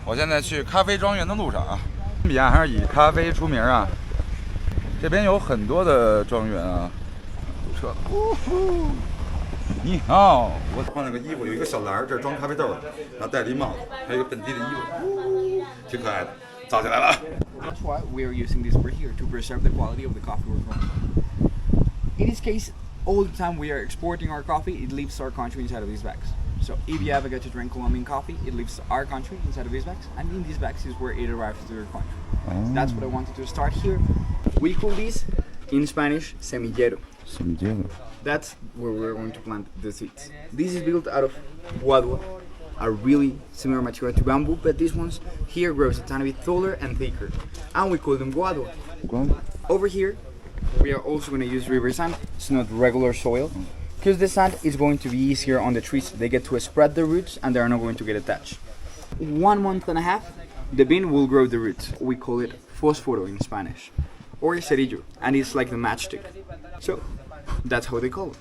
我现在去咖啡庄园的路上啊。哥伦比亚还是以咖啡出名啊，这边有很多的庄园啊。堵车了，你好，我换了个衣服，有一个小篮儿，这是装咖啡豆的，然后戴了一帽子，还有一个本地的衣服，挺可爱的，造起来了。That's why we are using this wood here to preserve the quality of the coffee we're growing. In this case, all the time we are exporting our coffee, it leaves our country inside of these bags. So if you ever get to drink Colombian coffee, it leaves our country inside of these bags, and in these bags is where it arrives to your country. That's what I wanted to start here. We call this, in Spanish, semillero. Semillero. That's where we're going to plant the seeds. This is built out of guadua, a really similar material to bamboo, but this one here grows a tiny bit taller and thicker, and we call them guadua. Over here, we are also going to use river sand. It's not regular soil, because the sand is going to be easier on the trees. They get to spread the roots, and they are not going to get attached. 1 month and a half, the bean will grow the roots. We call it fósforo in Spanish, or cerillo, and it's like the matchstick. So that's how they call it.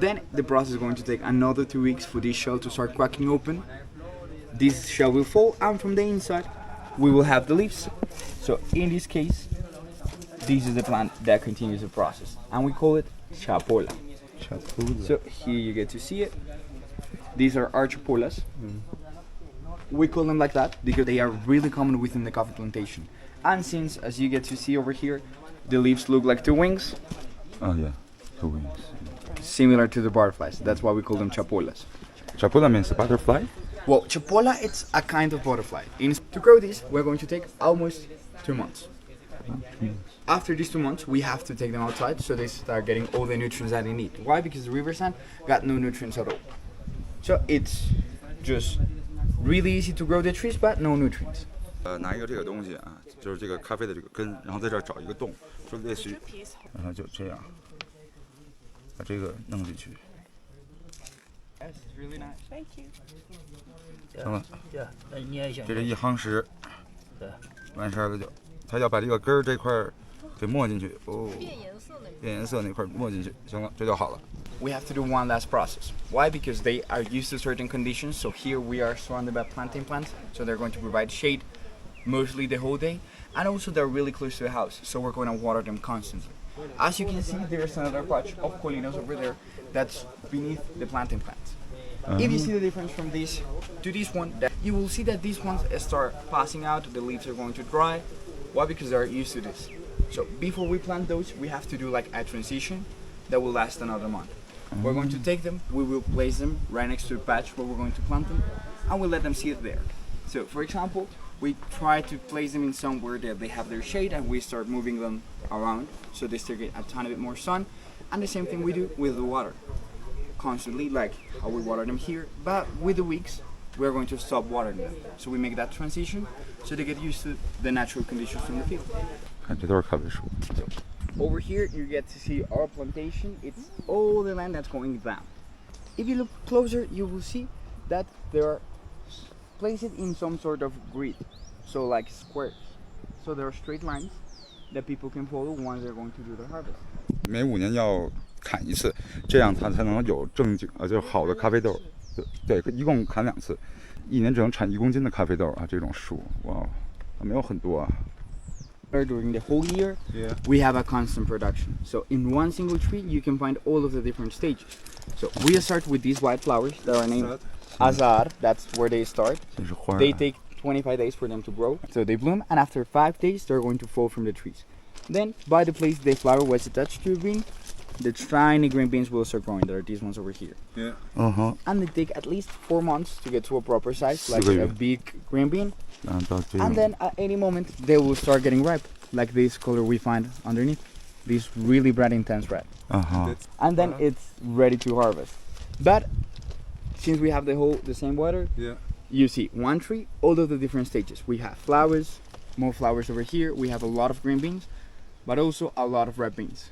Then the process is going to take another 2 weeks for this shell to start cracking open. This shell will fall, and from the inside we will have the leaves. So in this case, this is the plant that continues the process, and we call it chapola. So here you get to see it. These are our chapolas. We call them like that because they are really common within the coffee plantation. And since, as you get to see over here, the leaves look like two wings. Oh yeah, two wings. Similar to the butterflies. That's why we call them chapolas. Chapola means butterfly? Well, chapola, it's a kind of butterfly. To grow this, we're going to take almost 2 months. After these 2 months, we have to take them outside so they start getting all the nutrients that they need. Why? Because the river sand got no nutrients at all. So it's just really easy to grow the trees, but no nutrients. 拿一个这个东西啊，就是这个咖啡的这个根，然后在这儿找一个洞，就类似于，然后就这样把这个弄进去。Yes, it's really nice. Thank you. 成了，那捏一下。这是一夯实，对，完事儿了就，他要把这个根儿这块儿给没进去，哦，变颜色那块儿没进去，行了，这就好了。We have to do one last process. Why? Because they are used to certain conditions. So here we are surrounded by plantain plants, so they're going to provide shade mostly the whole day, and also they're really close to the house, so we're going to water them constantly. As you can see, there's another patch of colinos over there that's beneath the plantain plants. If you see the difference from this to this one, you will see that these ones start passing out, the leaves are going to dry. Why? Because they're used to this. So before we plant those, we have to do like a transition that will last another month. We're going to take them, we will place them right next to the patch where we're going to plant them, and we'll let them sit there. So for example, we try to place them in somewhere that they have their shade, and we start moving them around so they still get a tiny bit more sun. And the same thing we do with the water. Constantly, like how we water them here, but with the weeks, we're going to stop watering them. So we make that transition so they get used to the natural conditions from the field. 看，这都是咖啡树。 Over here, you get to see our plantation. It's all the land that's going down. If you look closer, you will see that they are placed in some sort of grid, so like squares. So there are straight lines that people can follow once they're going to do the harvest. 每5年要砍一次，这样它才能有正经就是好的咖啡豆。对，一共砍2次，1年只能产1公斤的咖啡豆啊，这种树，哇，没有很多啊。 During the whole year, we have a constant production. So in one single tree, you can find all of the different stages. So we start with these white flowers that are named Azar. That's where they start. They take 25 days for them to grow. So they bloom, and after 5 days, they're going to fall from the trees. Then, by the place the flower was attached to the bean, the tiny green beans will start growing. There are these ones over here. Yeah. And they take at least 4 months to get to a proper size, like a big green bean. And then at any moment they will start getting ripe, like this color we find underneath, this really bright intense red. And then it's ready to harvest. But since we have the same water, you see one tree, all of the different stages. We have flowers, more flowers over here. We have a lot of green beans, but also a lot of red beans.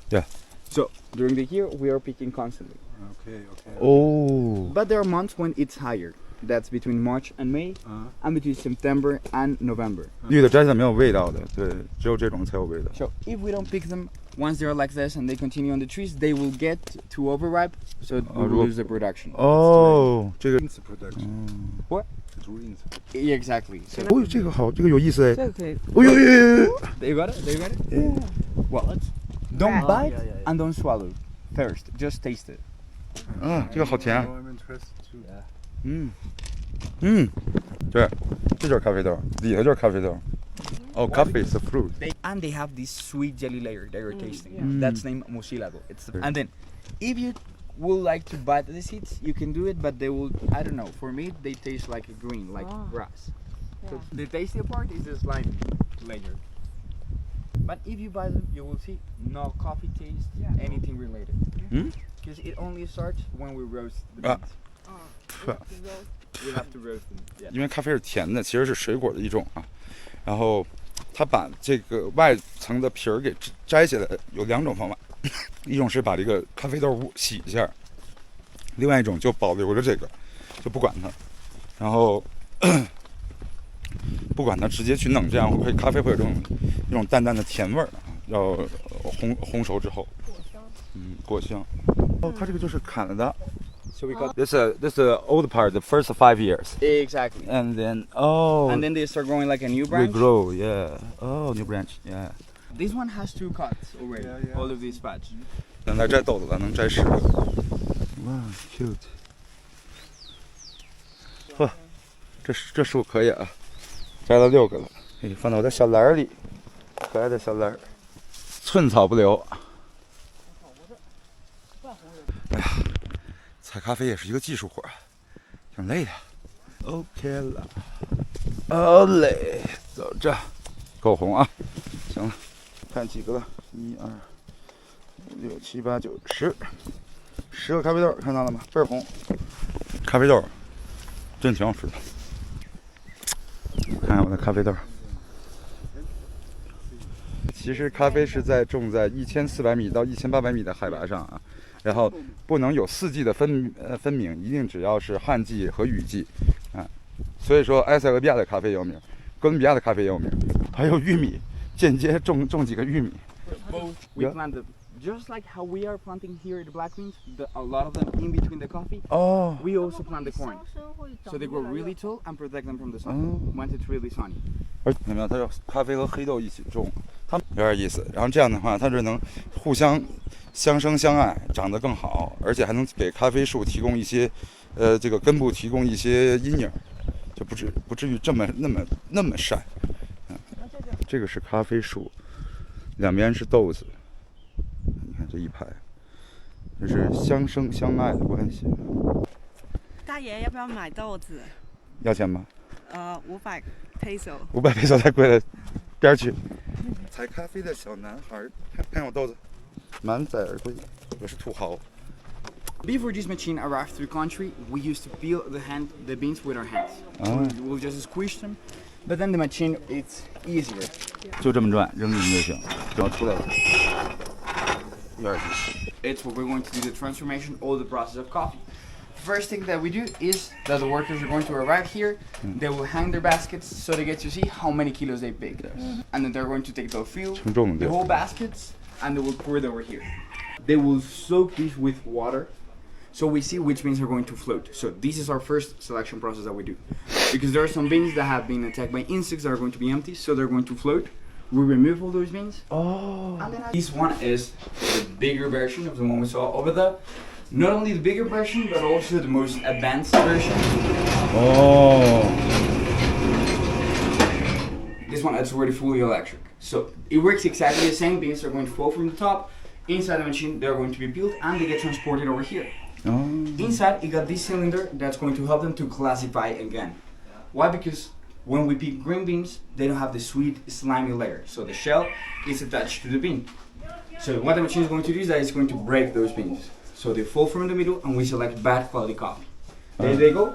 Yeah. So during the year we are picking constantly. Okay. Oh. But there are months when it's higher. That's between March and May, and between September and November. 绿的摘下来没有味道的，对，只有这种才有味道。 So if we don't pick them, once they're like this and they continue on the trees, they will get too overripe, so we will lose the production. 哦，这个 What? Exactly. So 哦，这个好，这个有意思哎。这个可以。哦呦呦呦呦！ there you got it. There you got it. Yeah. Well, don't bite and don't swallow. First, just taste it. 啊，这个好甜啊。 I'm interested too. 对，这就是咖啡豆，底下就是咖啡豆。哦，coffee is a fruit。 And they have this sweet jelly layer that you're tasting. That's named mucílago. And then, if you would like to bite the seeds, you can do it, but they will, I don't know, for me, they taste like a green, like grass. So the tastier part is the slimy layer. But if you buy them, you will see no coffee taste, anything related. Because it only starts when we roast the beans. We have to roast them. Yeah. 因为咖啡是甜的，其实是水果的一种啊。然后他把这个外层的皮儿给摘下来，有两种方法，一种是把这个咖啡豆洗一下，另外一种就保留着这个，就不管它，然后不管它直接去弄，这样会咖啡会有这种一种淡淡的甜味儿啊，要烘熟之后，果香。哦，它这个就是砍了的。 So we got This old part, the first 5 years, exactly. and then And then they start growing like a new branch. regrow, yeah. Oh, new branch, yeah. This one has 2 cuts already. Yeah. All of these patch. 等来摘豆子了，能摘10个。哇 ，cute。呵，这树可以啊，摘了6个了，放到我的小篮儿里，可爱的小篮儿，寸草不留。哎呀，采咖啡也是一个技术活，挺累的。OK 了，好嘞，走着，够红啊！行了，看几个了，1、2、5、6、7、8、9、10个咖啡豆，看到了吗？倍儿红，咖啡豆真挺好吃的。看看我的咖啡豆。其实咖啡是种在1400米到1800米的海拔上啊，然后不能有4季的分明，一定只要是旱季和雨季啊。所以说埃塞俄比亚的咖啡有名，哥伦比亚的咖啡也有名，还有玉米，间接种几个玉米。 We Yeah. planted just like how we are planting here the black beans. A lot of them in between the coffee. 哦， We also plant the corn, so they grow really tall and protect them from the sun when it's really sunny. 而看到没有，它要咖啡和黑豆一起种，它们有点意思。然后这样的话，它是能互相相生相爱，长得更好，而且还能给咖啡树提供一些，这个根部提供一些阴影，就不至于那么晒。这个是咖啡树，两边是豆子，你看这一排，这是相生相爱的关系。大爷要不要买豆子？要钱吗500 peso。 ？500peso太贵了，边儿去。采咖啡的小男孩，看我豆子，满载而归。我是土豪。 Before this machine arrived to the country, we used to peel the beans with our hands. We'll just squish them, but then the machine it's easier. 就这么转，扔进去就行，然后出来了。有点意思。 It's what we're going to do the transformation or the process of coffee. First thing that we do is that the workers are going to arrive here. They will hang their baskets so they get to see how many kilos they pick. And then they're going to take the fill, 称重的 the whole baskets, and they will pour it over here. They will soak these with water, so we see which beans are going to float. So this is our first selection process that we do. Because there are some beans that have been attacked by insects that are going to be empty, so they're going to float. We remove all those beans. Oh. And then this one is the bigger version of the one we saw over there. Not only the bigger version, but also the most advanced version. Oh. This one is already fully electric. So it works exactly the same. Beans are going to fall from the top. Inside the machine, they're going to be peeled and they get transported over here. Oh. Inside, you got this cylinder that's going to help them to classify again. Why? Because when we pick green beans, they don't have the sweet, slimy layer. So the shell is attached to the bean. So what the machine is going to do is that it's going to break those beans. So they fall from the middle and we select bad quality coffee. There they go.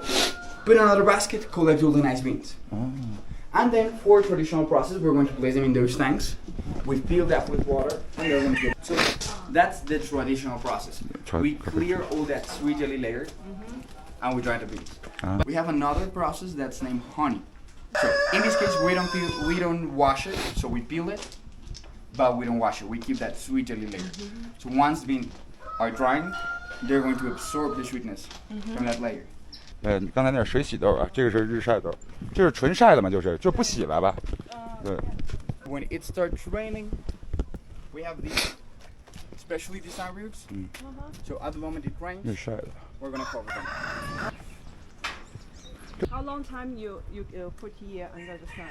Put another basket, collect all the nice beans. And then for traditional process, we're going to place them in those tanks. We fill that with water and they're going to get. So that's the traditional process. We clear all that sweet jelly layer and we dry the beans. We have another process that's named honey. So in this case, we don't wash it, so we peel it, but we don't wash it. We keep that sweet jelly layer. So once the beans are drying, they're going to absorb the sweetness from that layer. 刚才那是水洗豆啊，这个是日晒豆，这是纯晒的嘛，就不洗了吧？对。When it starts raining, we have these specially designed routes. So at the moment it rains, 日晒的。we're gonna cover them. How long time you put here under the sun?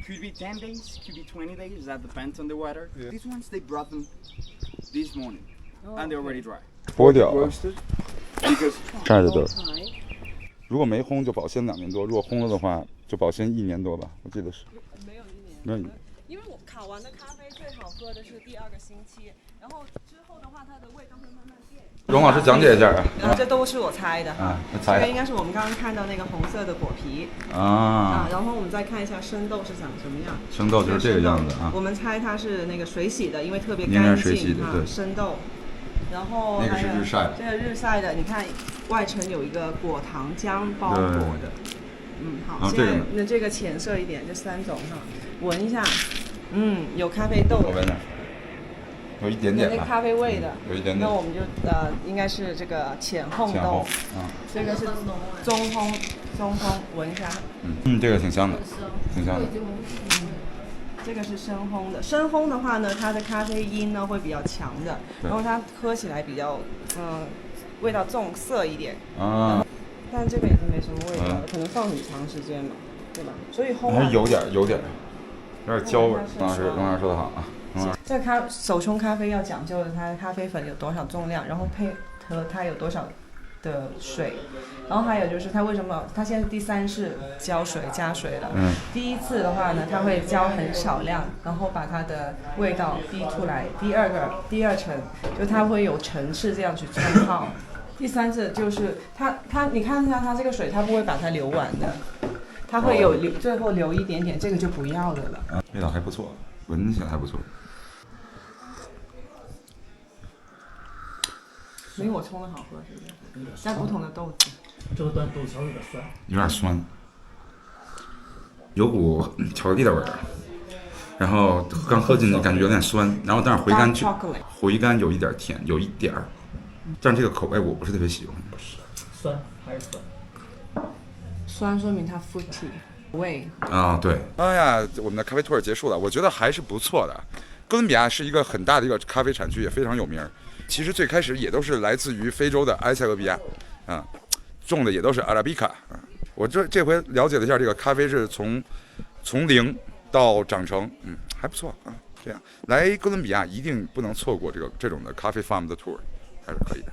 Could be 10 days, could be 20 days. That depends on the weather. Yeah. These ones they brought them this morning, and they're already dry. 剥掉啊， Roasted because 晒的豆。如果没烘就保鲜2年多，如果烘了的话就保鲜1年多吧，我记得是。没有1年。没有1年。因为我烤完的咖啡最好喝的是第2个星期，然后之后的话它的味道会慢慢变。荣老师讲解一下啊。这都是我猜的哈，这个应该是我们刚刚看到那个红色的果皮啊，然后我们再看一下生豆是长什么样。生豆就是这个样子啊。我们猜它是那个水洗的，因为特别干净啊，生豆。然后那个是日晒的，这个日晒的，你看外层有一个果糖浆包裹的。好，现在那这个浅色一点，这3种哈，闻一下，有咖啡豆的。我闻着。有一点点吧，咖啡味的，有一点点。那我们就应该是这个浅烘豆，这个是中烘，闻一下。这个挺香的，挺香的。这个是生烘的，生烘的话呢，它的咖啡因呢会比较强的，然后它喝起来比较味道重色一点。但这个已经没什么味道了，可能放很长时间了，对吧？所以烘还是有点焦味。荣老师说的好啊。这手冲咖啡要讲究的，它的咖啡粉有多少重量，然后配合它有多少的水，然后还有就是它为什么它现在是第3次加水了。第1次的话呢，它会浇很少量，然后把它的味道逼出来。第二层就它会有层次这样去冲泡。第3次就是它你看一下它这个水，它不会把它流完的，它会有最后留一点点，这个就不要的了。味道还不错，闻起来还不错。没我冲的好喝，是不是？加不同的豆子。这个豆子稍微有点酸。有点酸，有股巧克力的味儿，然后刚喝进去感觉有点酸，然后但是回甘有一点甜，有一点儿，但是这个口味我不是特别喜欢。酸还是酸？酸说明它 fruity 味啊，对。哎呀，我们的咖啡 tour 结束了，我觉得还是不错的。哥伦比亚是一个很大的一个咖啡产区，也非常有名。其实最开始也都是来自于非洲的埃塞俄比亚，种的也都是阿拉比卡。我这回了解了一下，这个咖啡是从零到长成，还不错啊。这样来哥伦比亚一定不能错过这种的咖啡 farm 的 tour，还是可以的。